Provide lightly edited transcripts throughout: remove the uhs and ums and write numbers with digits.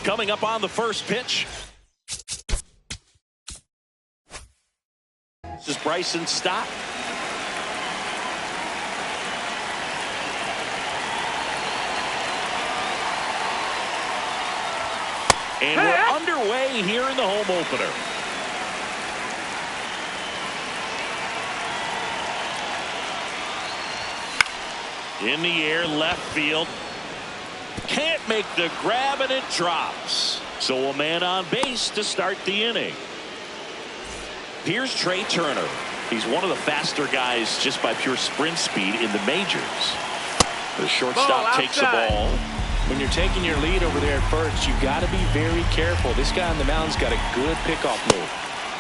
Coming up on the first pitch. This is Bryson Stott. And we're underway here in the home opener. In the air, left field. Can't make the grab, and it drops. So a man on base to start the inning. Here's Trey Turner. He's one of the faster guys just by pure sprint speed in the majors. The shortstop takes the ball. When you're taking your lead over there at first, you've got to be very careful. This guy on the mound's got a good pickoff move.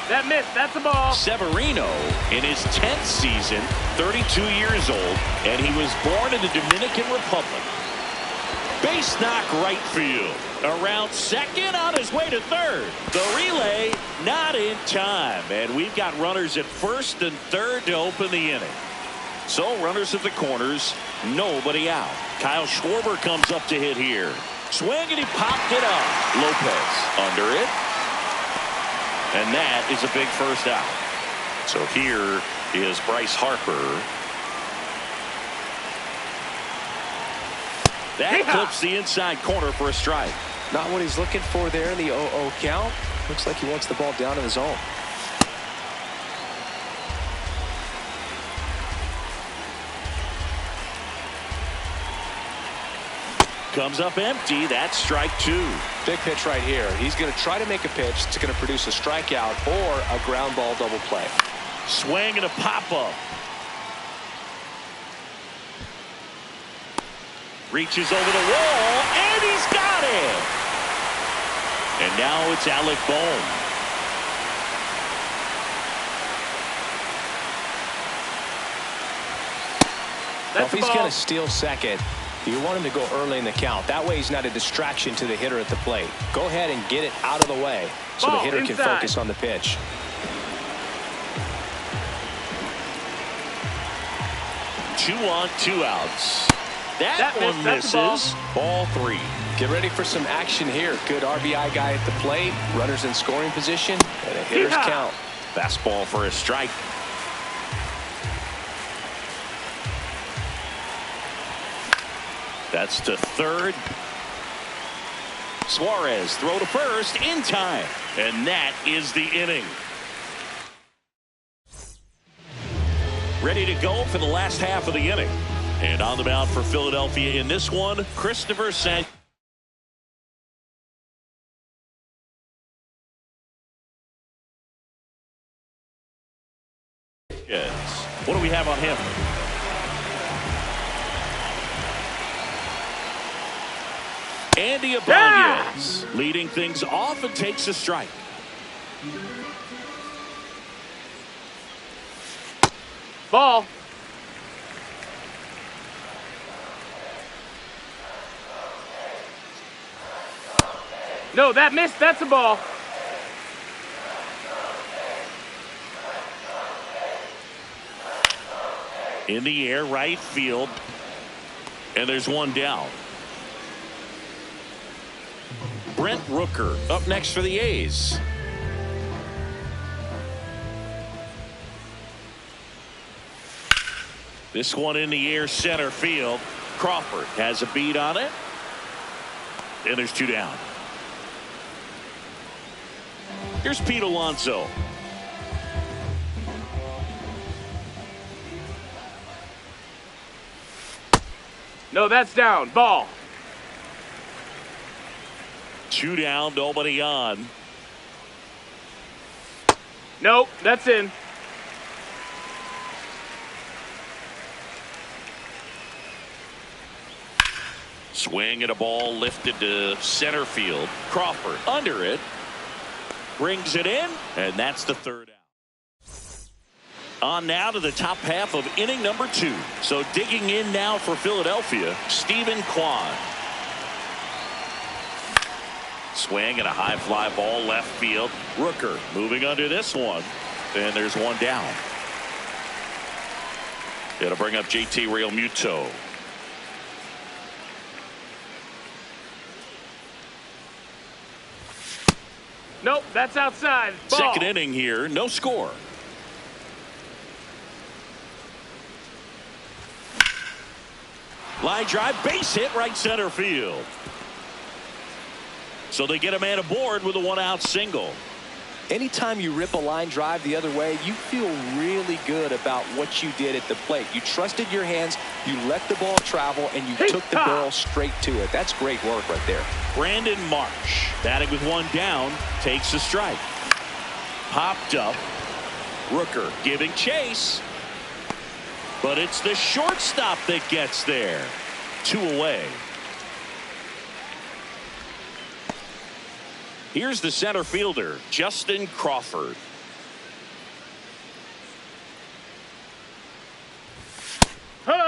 That missed. That's a ball. Severino in his 10th season, 32 years old, and he was born in the Dominican Republic. Base knock right field. Around second, on his way to third. The relay not in time, and we've got runners at first and third to open the inning. So runners at the corners, nobody out. Kyle Schwarber comes up to hit here. Swing, and he popped it up. Lopez under it. And that is a big first out. So here is Bryce Harper. That clips the inside corner for a strike. Not what he's looking for there in the 0-0 count. Looks like he wants the ball down in the zone. Comes up empty. That's strike two. Big pitch right here. He's going to try to make a pitch that's going to produce a strikeout or a ground ball double play. Swing and a pop-up. Reaches over the wall, and he's got it. And now it's Alec Bohm. Well, if he's going to steal second, you want him to go early in the count. That way he's not a distraction to the hitter at the plate. Go ahead and get it out of the way so the hitter can focus on the pitch. Two on, two outs. That one misses. Ball three. Get ready for some action here. Good RBI guy at the plate. Runners in scoring position. And a hitter's count. Fastball for a strike. That's to third. Suarez throw to first in time. And that is the inning. Ready to go for the last half of the inning. And on the mound for Philadelphia in this one, Christopher Sanchez. What do we have on him? Andy Ibanez leading things off and takes a strike. Ball. No, that missed. That's a ball. In the air, right field. And there's one down. Brent Rooker up next for the A's. This one in the air, center field. Crawford has a beat on it. And there's two down. Here's Pete Alonso. No, that's down. Ball. Two down, nobody on. Nope, that's in. Swing and a ball lifted to center field. Crawford under it. Brings it in, and that's the third out. On now to the top half of inning number 2. So digging in now for Philadelphia, Stephen Kwan. Swing and a high fly ball left field. Rooker moving under this one. And there's one down. It'll bring up JT Realmuto. Nope, that's outside. Ball. Second inning here, no score. Line drive, base hit, right center field. So they get a man aboard with a 1-out single. Anytime you rip a line drive the other way, you feel really good about what you did at the plate. You trusted your hands, you let the ball travel, and you took the barrel straight to it. That's great work right there. Brandon Marsh, batting with one down, takes a strike. Popped up. Rooker giving chase. But it's the shortstop that gets there. 2 away. Here's the center fielder, Justin Crawford.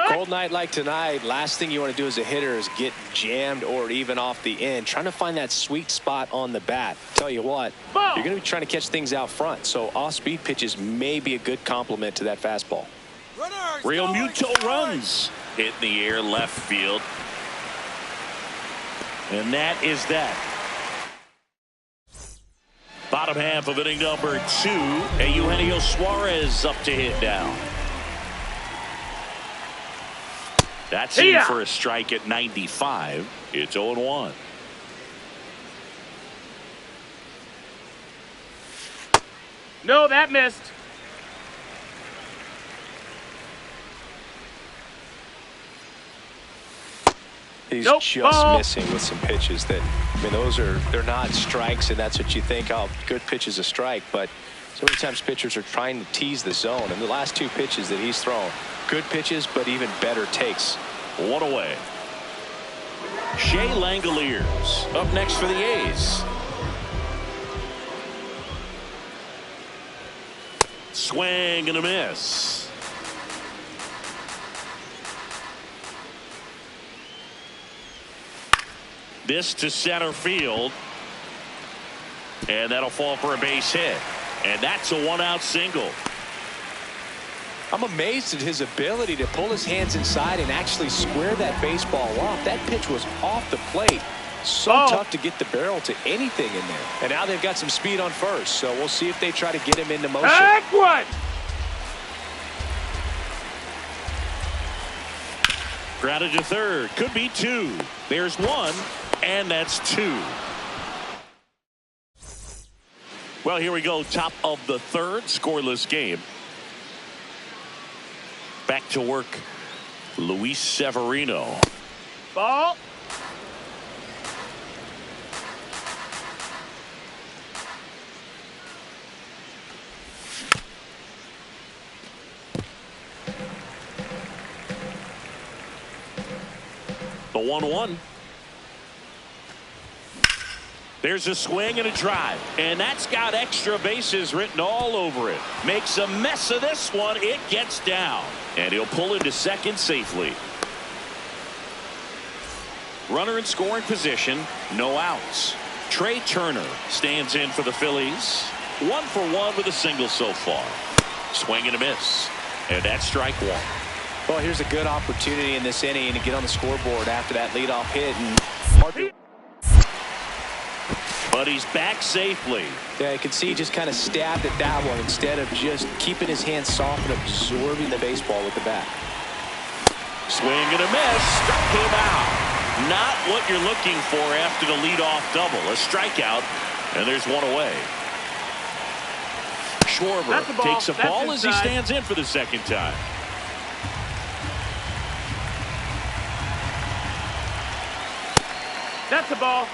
Cold night like tonight, last thing you want to do as a hitter is get jammed or even off the end. Trying to find that sweet spot on the bat. Tell you what, you're going to be trying to catch things out front. So off-speed pitches may be a good complement to that fastball. Realmuto runs. Hit in the air left field. And that is that. Bottom half of inning number 2. Eugenio Suarez up to hit now. That's in for a strike at 95. It's 0-1. No, that missed. He's just missing with some pitches that, I mean, they're not strikes, and that's what you think, oh, good pitch is a strike. But so many times pitchers are trying to tease the zone, and the last 2 pitches that he's thrown, good pitches, but even better takes. 1 away. Shea Langoliers up next for the A's. Swing and a miss. This to center field. And that'll fall for a base hit. And that's a 1-out single. I'm amazed at his ability to pull his hands inside and actually square that baseball off. That pitch was off the plate. So tough to get the barrel to anything in there. And now they've got some speed on first. So we'll see if they try to get him into motion. What? Grounded to third. Could be 2. There's 1. And that's 2. Well, here we go. Top of the 3rd. Scoreless game. Back to work, Luis Severino. Ball. The 1-1. There's a swing and a drive, and that's got extra bases written all over it. Makes a mess of this one. It gets down, and he'll pull into second safely. Runner in scoring position, no outs. Trey Turner stands in for the Phillies. 1 for 1 with a single so far. Swing and a miss, and that's strike 1. Well, here's a good opportunity in this inning to get on the scoreboard after that leadoff hit. And hard to... But he's back safely. Yeah, you can see he just kind of stabbed at that one instead of just keeping his hands soft and absorbing the baseball with the bat. Swing and a miss. Struck him out. Not what you're looking for after the leadoff double. A strikeout, and there's 1 away. Schwarber takes a ball as he stands in for the second time. That's a ball.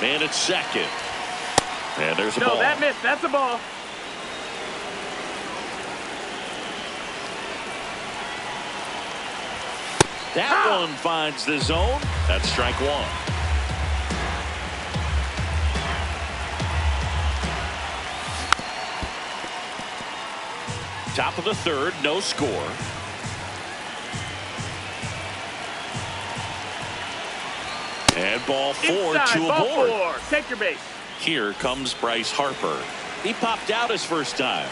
Man at second. And there's a ball. No, that missed. That's a ball. That one finds the zone. That's strike one. Top of the third, no score. And ball four to a board. Take your base. Here comes Bryce Harper. He popped out his first time.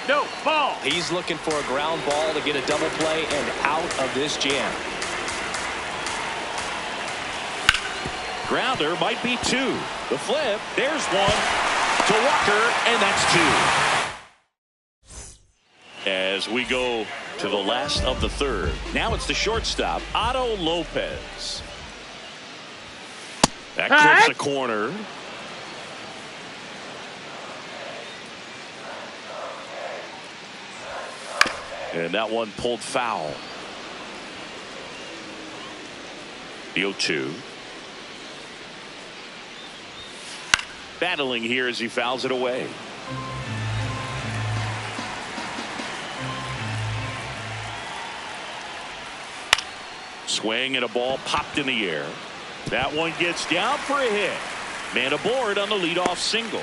No, ball. He's looking for a ground ball to get a double play and out of this jam. Grounder might be two. The flip, there's one to Walker, and that's two. As we go to the last of the third. Now it's the shortstop, Otto Lopez. That clips the corner. And that one pulled foul. The 0-2. Battling here as he fouls it away. Swing and a ball popped in the air. That one gets down for a hit. Man aboard on the leadoff single.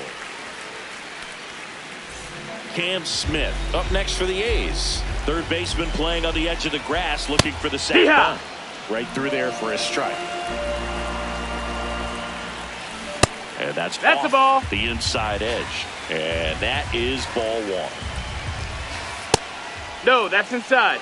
Cam Smith up next for the A's. Third baseman playing on the edge of the grass looking for the sac bunt. Right through there for a strike. And that's the ball. The inside edge. And that is ball one. No, that's inside.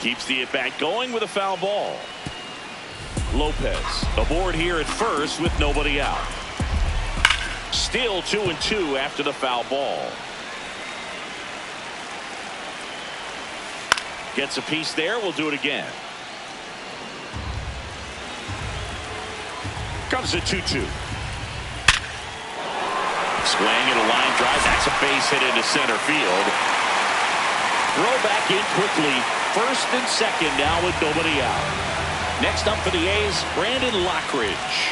Keeps the at-bat going with a foul ball. Lopez aboard here at first with nobody out. Still 2-2 after the foul ball. Gets a piece there. We'll do it again. Comes a 2-2. Swing and a line drive. That's a base hit into center field. Throw back in quickly. First and second now with nobody out. Next up for the A's, Brandon Lockridge.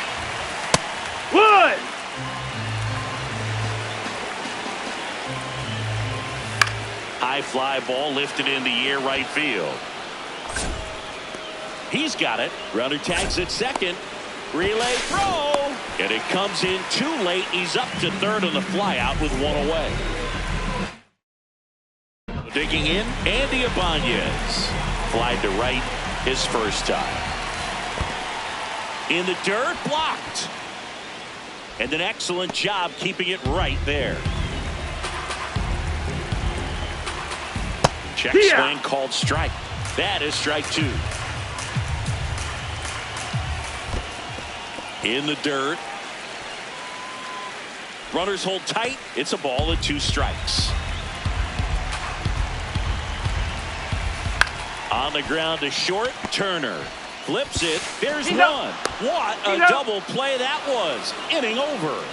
Wood! High fly ball lifted in the air right field. He's got it. Runner tags at second. Relay throw. And it comes in too late. He's up to third on the fly out with one away. Digging in, Andy Ibanez. Flied to right his first time. In the dirt, blocked. And an excellent job keeping it right there. Check swing called strike. That is strike two. In the dirt. Runners hold tight. It's a ball and two strikes. On the ground to short. Turner flips it. There's one. What a double play that was. Inning over.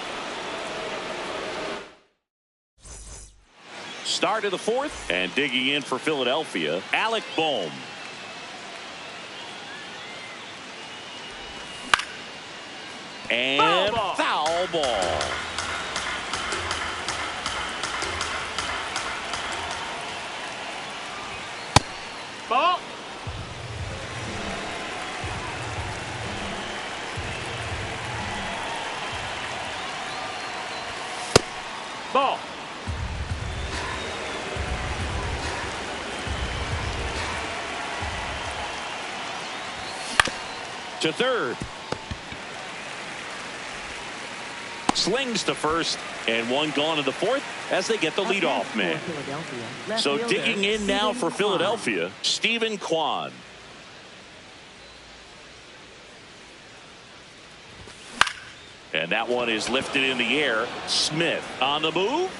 Start of the fourth. And digging in for Philadelphia, Alec Bohm. And foul ball. Ball. Ball. To third. Slings to first, and one gone in the fourth as they get the leadoff man. So digging in now for Philadelphia, Stephen Kwan. And that one is lifted in the air. Smith on the move,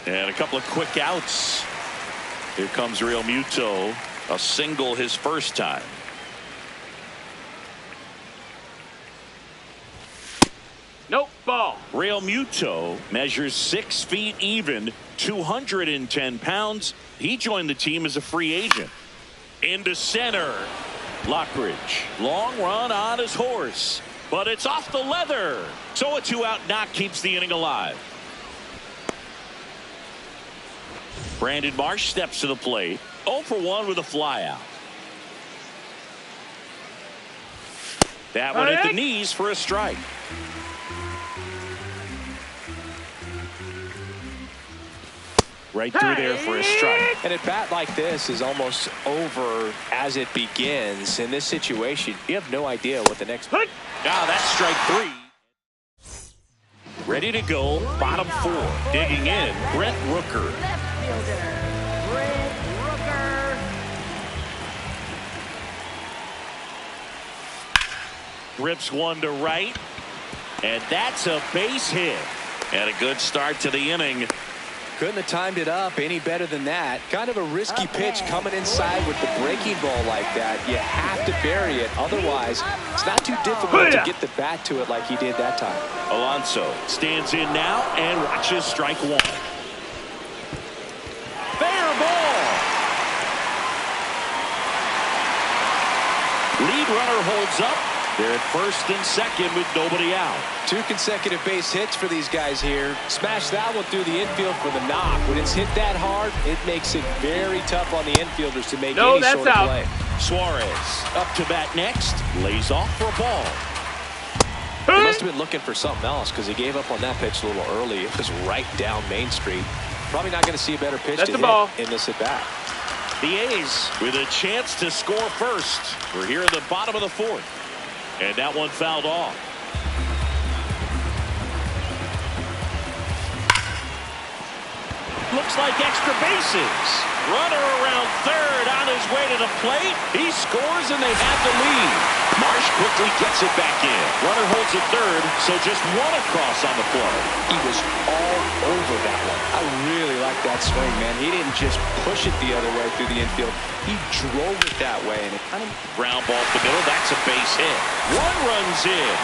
and a couple of quick outs. Here comes Real Muto, a single his first time. Nope, ball. Real Muto measures 6 feet even, 210 pounds. He joined the team as a free agent. Into center. Lockridge, long run on his horse, but it's off the leather. So a 2-out knock keeps the inning alive. Brandon Marsh steps to the plate. 0 for 1 with a flyout. That one at the knees for a strike. Right through there for a strike. And a bat like this is almost over as it begins. In this situation, you have no idea what the next. Now that's strike 3. Ready to go, bottom 4. Digging in, Brent Rooker. Left fielder, Brent Rooker. Rips one to right. And that's a base hit. And a good start to the inning. Couldn't have timed it up any better than that. Kind of a risky pitch coming inside with the breaking ball like that. You have to bury it. Otherwise, it's not too difficult to get the bat to it like he did that time. Alonso stands in now and watches strike 1. Fair ball. Lead runner holds up. They're at first and second with nobody out. 2 consecutive base hits for these guys here. Smash that one through the infield for the knock. When it's hit that hard, it makes it very tough on the infielders to make any sort of play. Suarez up to bat next. Lays off for a ball. He must have been looking for something else because he gave up on that pitch a little early. It was right down Main Street. Probably not going to see a better pitch to hit in this at bat. The A's with a chance to score first. We're here in the bottom of the 4th. And that one fouled off. Looks like extra bases. Runner around third on his way to the plate. He scores and they have the lead. Marsh quickly gets it back in. Runner holds at third, so just 1 across on the play. He was all over that one. I really like that swing, man. He didn't just push it the other way through the infield. He drove it that way, and it kind of ground ball to the middle. That's a base hit. 1 runs in.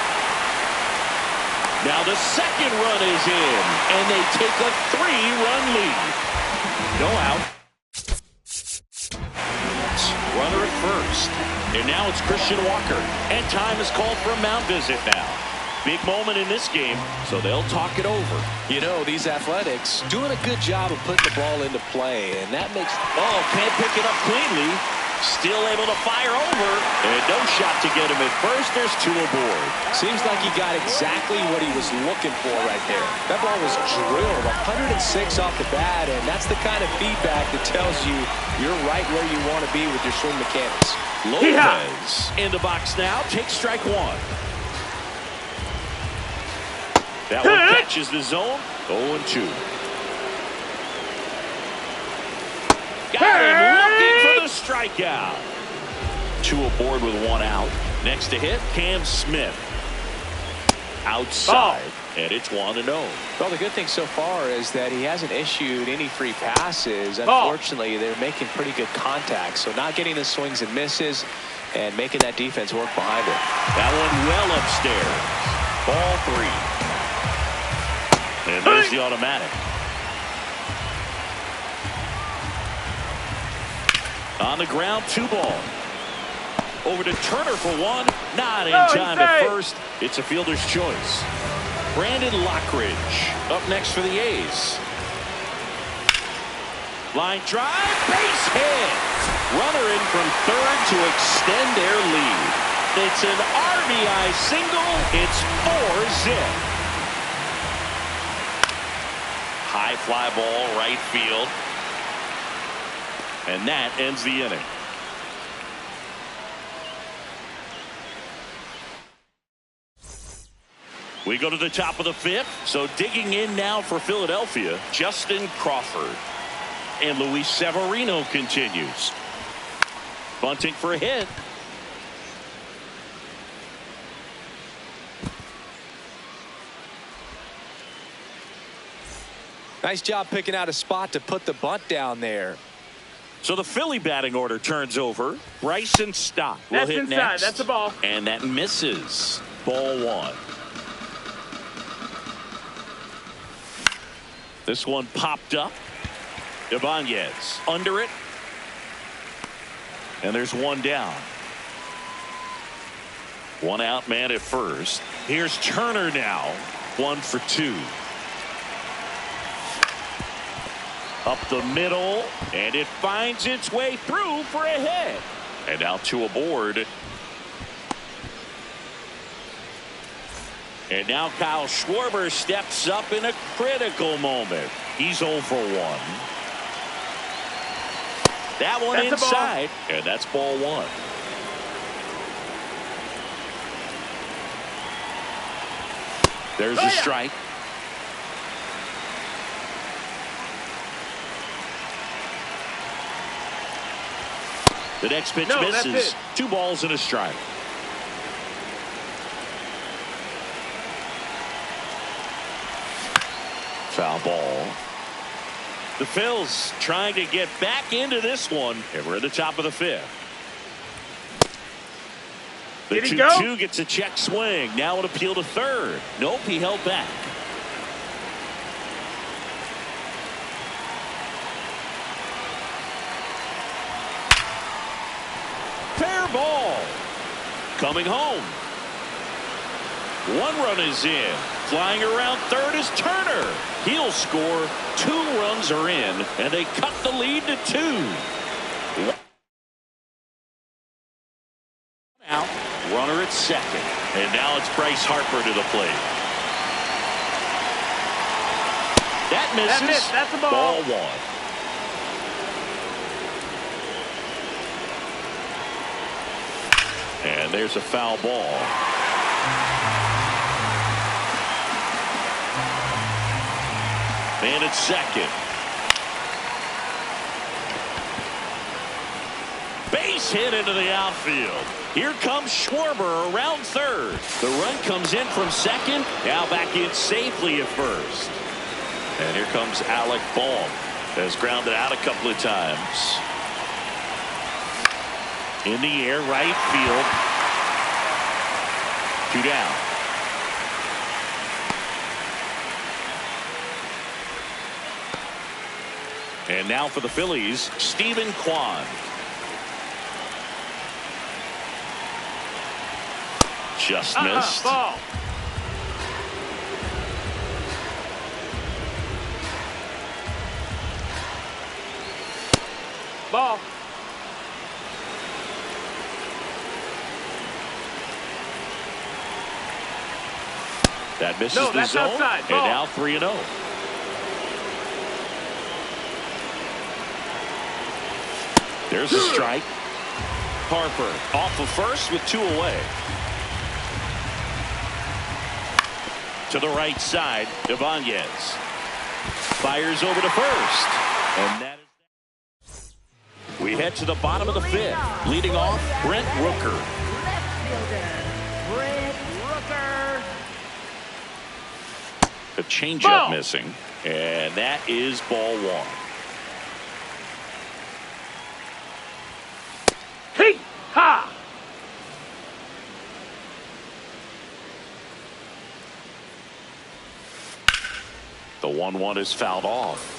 Now the second run is in, and they take a 3-run lead. No out. Runner at first. And now it's Christian Walker. And time is called for a mound visit now. Big moment in this game, so they'll talk it over. You know, these Athletics doing a good job of putting the ball into play, and that makes... Oh, can't pick it up cleanly. Still able to fire over. And no shot to get him at first. There's 2 aboard. Seems like he got exactly what he was looking for right there. That ball was drilled 106 off the bat, and that's the kind of feedback that tells you you're right where you want to be with your swing mechanics. Lopez in the box now. Takes strike 1. That one catches the zone. 0-2. Got him looking for the strikeout. 2 aboard with 1 out. Next to hit, Cam Smith. Outside. And it's 1-0. Well, the good thing so far is that he hasn't issued any free passes. Unfortunately, they're making pretty good contact. So not getting the swings and misses and making that defense work behind it. That one well upstairs. Ball 3. And there's the automatic. On the ground, 2 ball. Over to Turner for 1. Not in time at first. It's a fielder's choice. Brandon Lockridge up next for the A's. Line drive, base hit. Runner in from third to extend their lead. It's an RBI single. It's 4-zip. High fly ball, right field. And that ends the inning. We go to the top of the 5th. So digging in now for Philadelphia, Justin Crawford. And Luis Severino continues. Bunting for a hit. Nice job picking out a spot to put the bunt down there. So the Philly batting order turns over. Bryson Stott will hit inside. next. That's a ball. And that misses. Ball 1. This one popped up. Ibanez under it. And there's 1 down. One out man at first. Here's Turner now. 1 for 2. Up the middle, and it finds its way through for a hit. And now 2 aboard. And now Kyle Schwarber steps up in a critical moment. He's 0 for 1. That one That's inside, and that's ball 1. There's a strike. The next pitch misses. 2 balls and a strike. Foul ball. The Phils trying to get back into this one, and we're at the top of the 5th. The 2-2 gets a check swing. Now an appeal to third. Nope, he held back. Fair ball. Coming home. 1 run is in. Flying around third is Turner. He'll score. 2 runs are in, and they cut the lead to 2. Out. Runner at second. And now it's Bryce Harper to the plate. That misses. That's a ball. Ball 1. And there's a foul ball. Man at second. Base hit into the outfield. Here comes Schwarber around third. The run comes in from second. Now back in safely at first. And here comes Alec Bohm. Has grounded out a couple of times. In the air, right field. 2 down. And now for the Phillies, Stephen Kwan. Just missed. Ball. Ball. That misses the zone. Outside. And now 3-0. There's a strike. Harper off of first with 2 away. To the right side, Ibanez fires over to first. And that is. We head to the bottom of the 5th. Leading off, Brent Rooker. Left fielder, Brent Rooker. A changeup missing. And that is ball 1. Hey! Ha! The 1-1 is fouled off.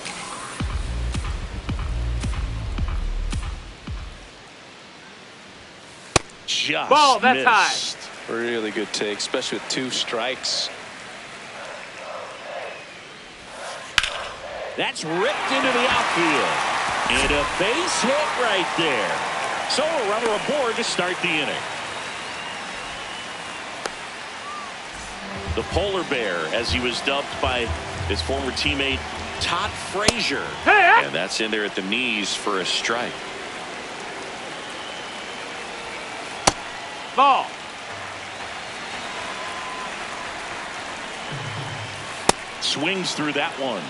Just Ball, that's missed. high. Really good take, especially with 2 strikes. That's ripped into the outfield. And a base hit right there. So a runner aboard to start the inning. The polar bear, as he was dubbed by his former teammate Todd Frazier. Hey! And that's in there at the knees for a strike. Ball. Swings through that one.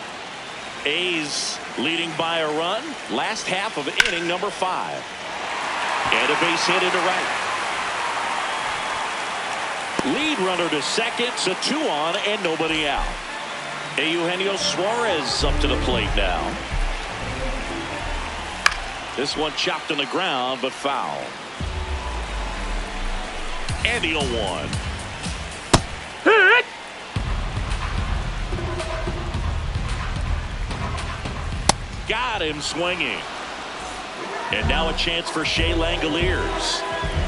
A's leading by a run. Last half of inning number 5. And a base hit into right. Lead runner to second, so 2 on and nobody out. Eugenio Suarez up to the plate now. This one chopped on the ground, but foul. And the 0-1. Hit! Got him swinging. And now a chance for Shea Langoliers.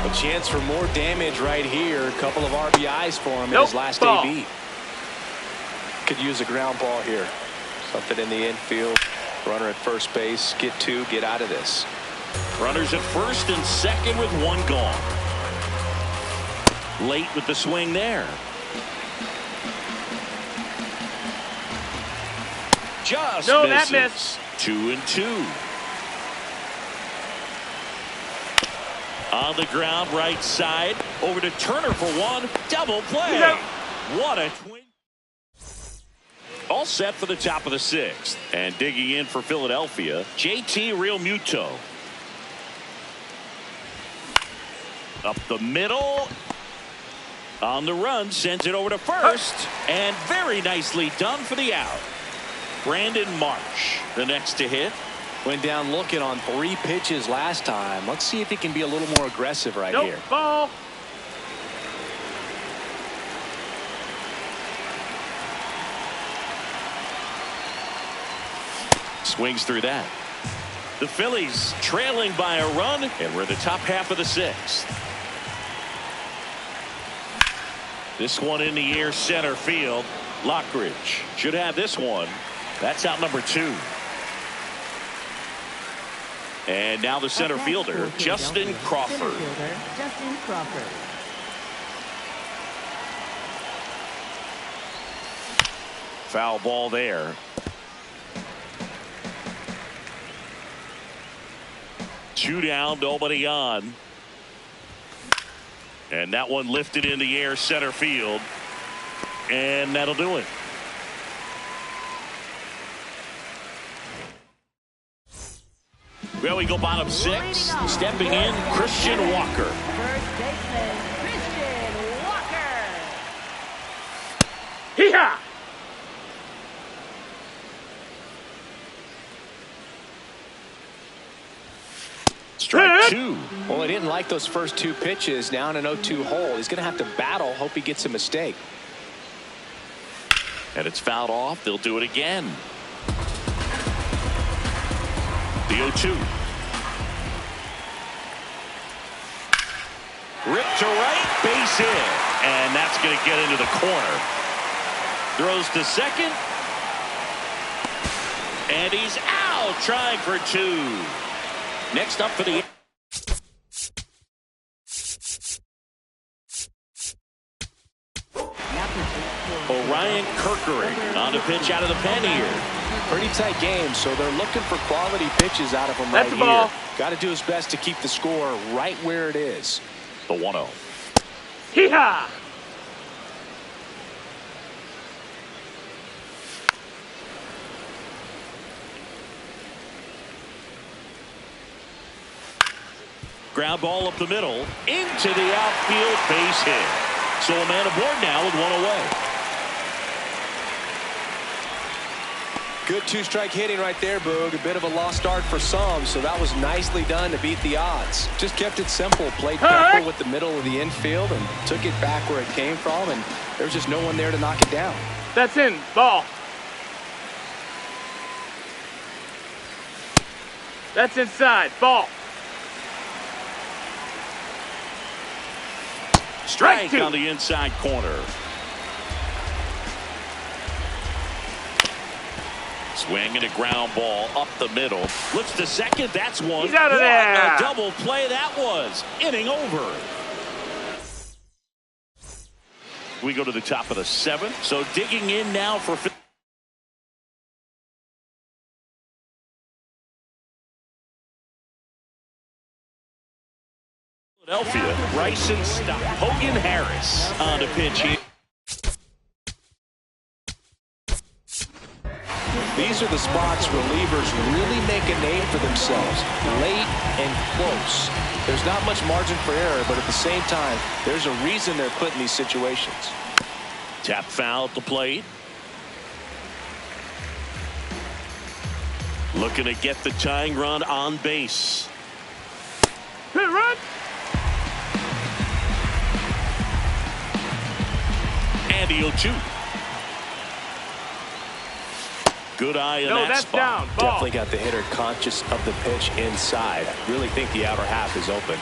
A chance for more damage right here. A couple of RBIs for him in Nope, his last ball. AB. Could use a ground ball here. Something in the infield. Runner at first base. Get two. Get out of this. Runners at first and second with one gone. Late with the swing there. Just No, misses. that missed. 2-2. On the ground, right side. Over to Turner for one. Double play. He's out. What a twin. All set for the top of the sixth. And digging in for Philadelphia, JT Realmuto. Up the middle. On the run, sends it over to first. And very nicely done for the out. Brandon Marsh, the next to hit. Went down looking on 3 pitches last time. Let's see if he can be a little more aggressive right Nope, here. ball. Swings through that. The Phillies trailing by a run, and we're in the top half of the sixth. This one in the air, center field. Lockridge should have this one. That's out number 2. And now the center fielder, Justin Crawford. Justin Crawford. Foul ball there. Two down, nobody on. And that one lifted in the air, center field. And that'll do it. Well, we go bottom 6. Stepping in, Christian Walker. First baseman, Christian Walker. Hee-haw! Strike 2. Well, he didn't like those first 2 pitches. Now in an 0-2 hole. He's going to have to battle. Hope he gets a mistake. And it's fouled off. They'll do it again. The 0-2. Ripped to right, base hit. And that's going to get into the corner. Throws to second. And he's out, trying for 2. Next up for the Orion Kerkering on the pitch out of the pen here. Pretty tight game, so they're looking for quality pitches out of him That's right the ball. here. Got to do his best to keep the score right where it is. The 1-0. Hee-haw! Ground ball up the middle into the outfield, base hit. So a man aboard now with 1 away. Good 2-strike hitting right there, Boog. A bit of a lost start for some, so that was nicely done to beat the odds. Just kept it simple, played careful with the middle of the infield, and took it back where it came from, and there's just no one there to knock it down. That's in. Ball. That's inside. Ball. Strike Strike 2. on the inside corner. Swing and a ground ball up the middle. Looks to second. That's one. He's out of What there. a double play that was. Inning over. We go to the top of the 7th. So digging in now for Philadelphia. Bryson Stott. Hogan Harris on the pitch here. These are the spots relievers really make a name for themselves. Late and close. There's not much margin for error, but at the same time, there's a reason they're put in these situations. Tap foul at the plate. Looking to get the tying run on base. Hit run. And the 0-2. Good eye in No, that that's spot. down. Ball. Definitely got the hitter conscious of the pitch inside. I really think the outer half is open.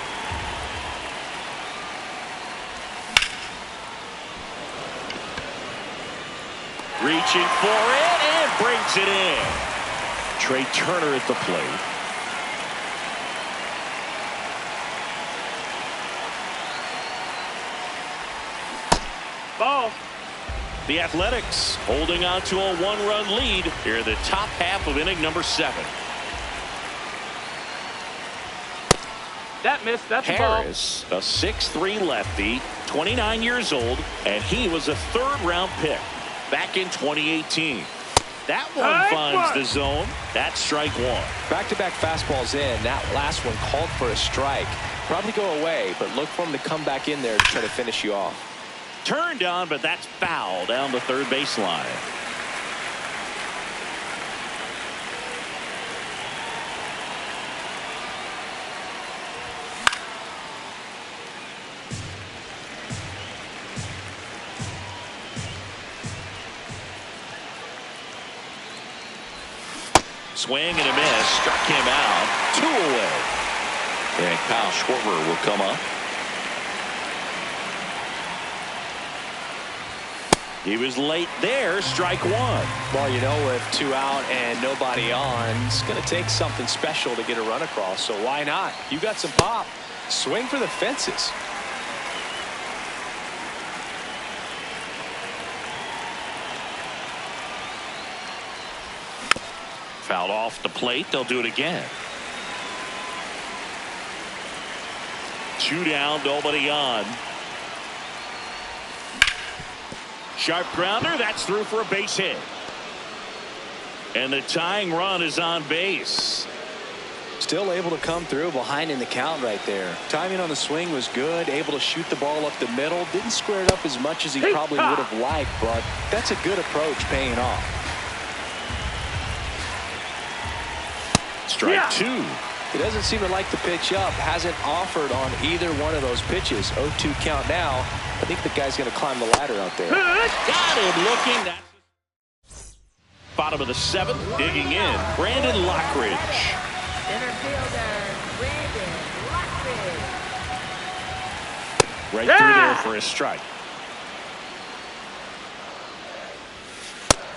Reaching for it and brings it in. Trey Turner at the plate. Ball. The Athletics holding on to a one-run lead here in the top half of inning number 7. That missed. That's a ball. Harris, a 6'3 lefty, 29 years old, and he was a third-round pick back in 2018. That one finds the zone. That's strike 1. Back-to-back fastballs in. That last one called for a strike. Probably go away, but look for him to come back in there to try to finish you off. Turned on, but that's foul down the third baseline. Swing and a miss. Struck him out. 2 away. And Kyle Schwarber will come up. He was late there. Strike 1. Well, you know, with 2 out and nobody on, it's going to take something special to get a run across. So why not? You got some pop. Swing for the fences. Fouled off the plate. They'll do it again. 2 down, nobody on. Sharp grounder. That's through for a base hit. And the tying run is on base. Still able to come through behind in the count right there. Timing on the swing was good. Able to shoot the ball up the middle. Didn't square it up as much as he probably would have liked, but that's a good approach paying off. Strike 2. He doesn't seem to like the pitch up. Hasn't offered on either one of those pitches. 0-2 count now. I think the guy's going to climb the ladder out there. Got him looking. That's bottom of the 7th. Digging in. Brandon Lockridge. Center fielder, Brandon Lockridge. Right through there for a strike.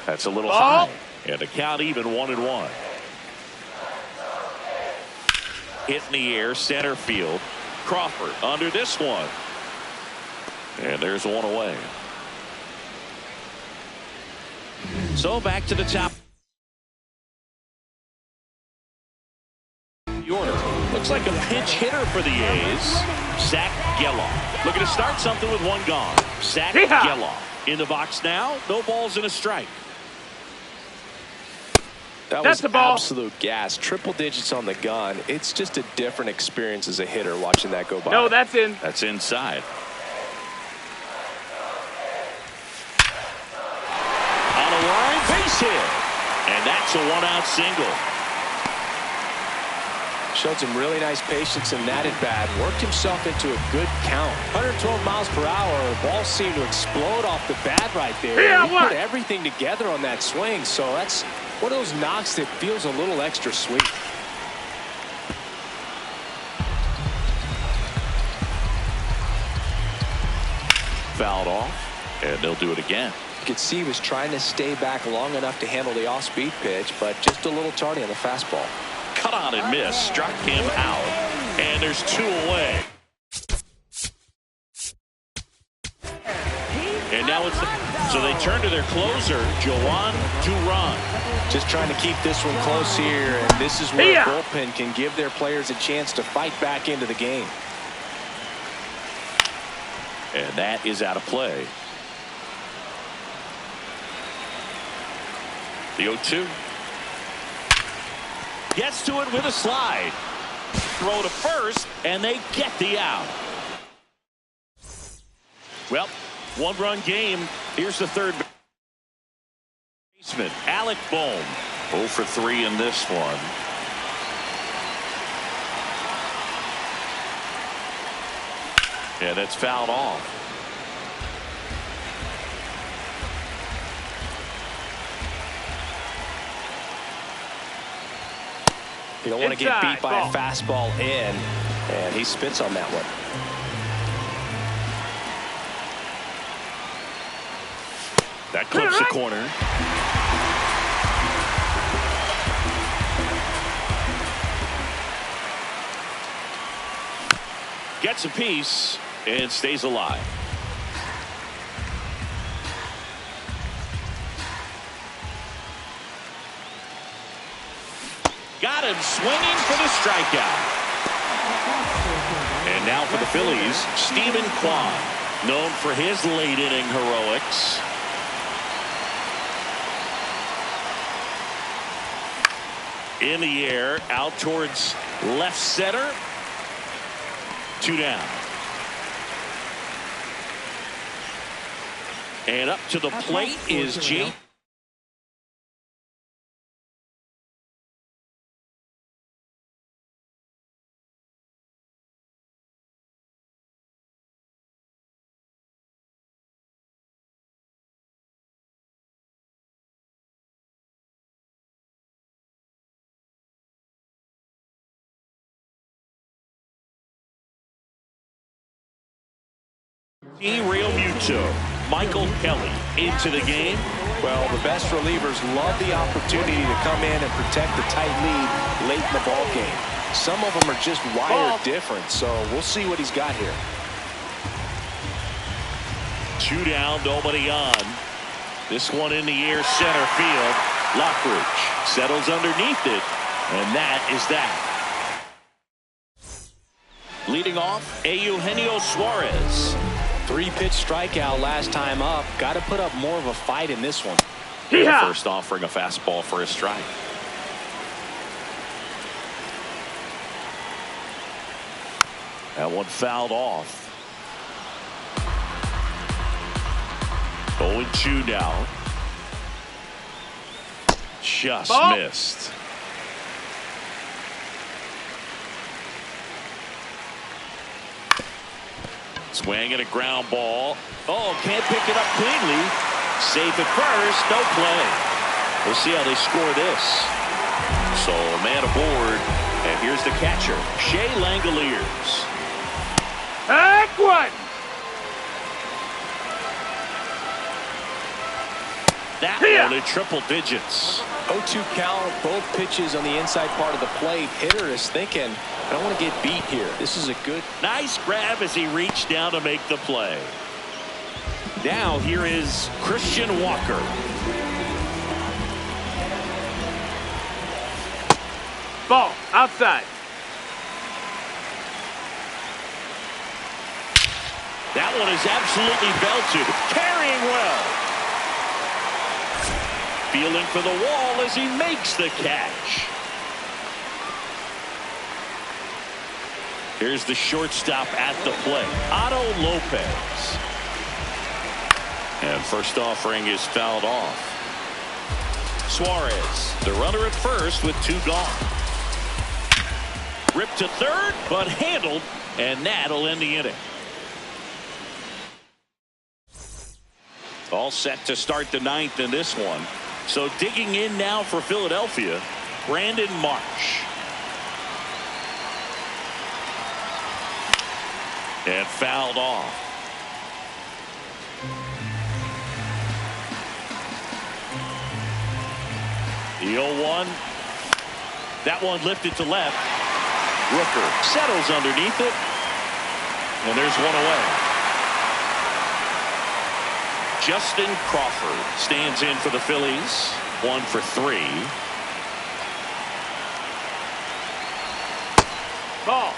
That's a little high. And the count even 1-1. Hit in the air, center field. Crawford under this one. And there's 1 away. So back to the top. The order. Looks like a pinch hitter for the A's. Zach Geloff. Looking to start something with 1 gone. Zach Geloff in the box now. No balls and a strike. That was absolute gas. Triple digits on the gun. It's just a different experience as a hitter watching that go by. No, that's in. That's inside. On a line, base hit. And that's a 1-out single. Showed some really nice patience in that at bat. Worked himself into a good count. 112 miles per hour. Ball seemed to explode off the bat right there. He put everything together on that swing. So that's one of those knocks that feels a little extra sweet. Fouled off, and they'll do it again. You could see he was trying to stay back long enough to handle the off-speed pitch, but just a little tardy on the fastball. Cut on and miss. Struck him out. And there's 2 away. And now it's so they turn to their closer, Jhoan Duran. Just trying to keep this one close here, and this is where a bullpen can give their players a chance to fight back into the game. And that is out of play. The 0-2. Gets to it with a slide. Throw to first, and they get the out. Well, 1-run game. Here's the third baseman, Alec Bohm. 0 for 3 in this one. And it's fouled off. You don't want to get beat by a fastball in, and he spits on that one. That clips the corner. Gets a piece and stays alive. Got him swinging for the strikeout. And now for the Phillies, Stephen Kwan, known for his late inning heroics. In the air, out towards left center. 2 down. And up to the plate is Jake. Real Muto, Michael Kelly into the game. Well, the best relievers love the opportunity to come in and protect the tight lead late in the ball game. Some of them are just wired different, so we'll see what he's got here. 2 down, nobody on. This one in the air, center field. Lockridge settles underneath it, and that is that. Leading off, Eugenio Suarez. 3-pitch strikeout last time up. Got to put up more of a fight in this one. Yeah. First offering a fastball for a strike. That one fouled off. 0-2 now. Just missed. Swing and a ground ball. Oh, can't pick it up cleanly. Safe at first, no play. We'll see how they score this. So a man aboard, and here's the catcher, Shea Langoliers. Heck one. That one in triple digits. 0-2 count, both pitches on the inside part of the plate. Hitter is thinking, I don't want to get beat here. This is a good. Nice grab as he reached down to make the play. Now here is Christian Walker. Ball outside. That one is absolutely belted. Carrying well. Feeling for the wall as he makes the catch. Here's the shortstop at the plate, Otto Lopez. And first offering is fouled off. Suarez, the runner at first with 2 gone. Ripped to third, but handled, and that'll end the inning. All set to start the 9th in this one. So digging in now for Philadelphia, Brandon Marsh. And fouled off. The 0-1. That one lifted to left. Rooker settles underneath it. And there's one away. Justin Crawford stands in for the Phillies. 1 for 3. Ball.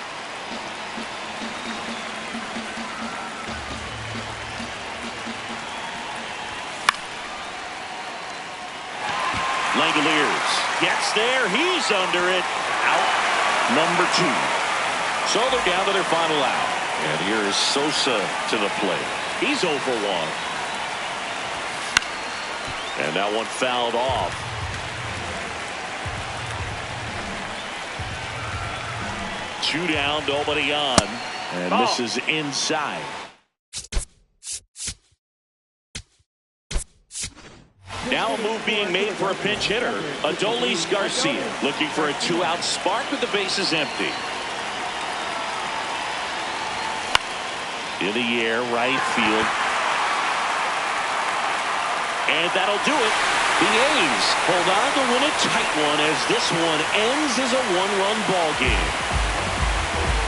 Langoliers gets there. He's under it. Out number 2. So they're down to their final out. And here is Sosa to the plate. He's 0 for 1. And that one fouled off. Two down, nobody on. And this is inside. Now a move being made for a pinch hitter. Adolis Garcia looking for a 2-out spark with the bases empty. In the air, right field. And that'll do it. The A's hold on to win a tight one as this one ends as a one-run ball game.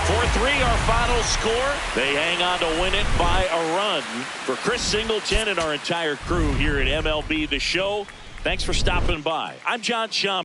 4-3 our final score. They hang on to win it by a run. For Chris Singleton and our entire crew here at MLB The Show, thanks for stopping by. I'm John Schaum.